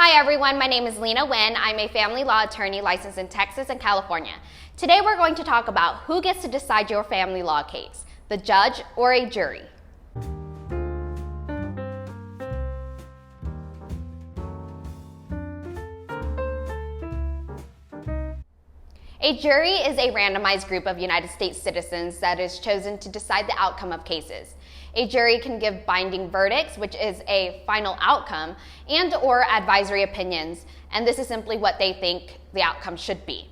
Hi everyone, my name is Lena Nguyen. I'm a family law attorney licensed in Texas and California. Today we're going to talk about who gets to decide your family law case, the judge or a jury. A jury is a randomized group of United States citizens that is chosen to decide the outcome of cases. A jury can give binding verdicts, which is a final outcome, and/or advisory opinions, and this is simply what they think the outcome should be.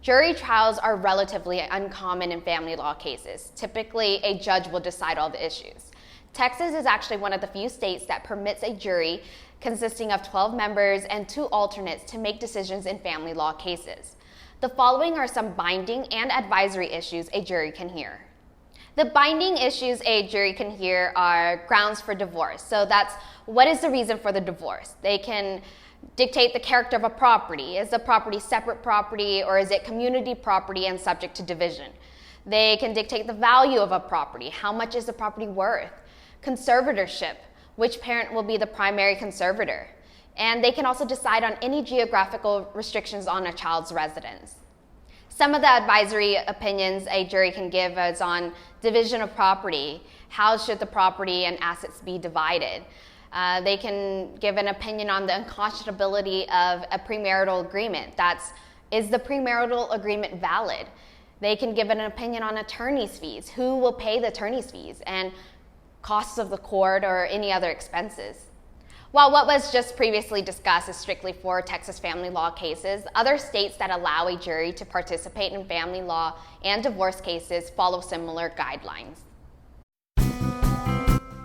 Jury trials are relatively uncommon in family law cases. Typically, a judge will decide all the issues. Texas is actually one of the few states that permits a jury consisting of 12 members and 2 alternates to make decisions in family law cases. The following are some binding and advisory issues a jury can hear. The binding issues a jury can hear are grounds for divorce. So that's what is the reason for the divorce. They can dictate the character of a property. Is the property separate property or is it community property and subject to division? They can dictate the value of a property. How much is the property worth? Conservatorship. Which parent will be the primary conservator? And they can also decide on any geographical restrictions on a child's residence. Some of the advisory opinions a jury can give is on division of property. How should the property and assets be divided? They can give an opinion on the unconscionability of a premarital agreement. Is the premarital agreement valid? They can give an opinion on attorney's fees. Who will pay the attorney's fees? And costs of the court or any other expenses. While what was just previously discussed is strictly for Texas family law cases, other states that allow a jury to participate in family law and divorce cases follow similar guidelines.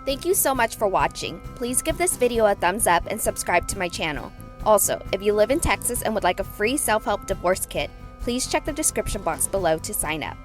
Thank you so much for watching. Please give this video a thumbs up and subscribe to my channel. Also, if you live in Texas and would like a free self-help divorce kit, please check the description box below to sign up.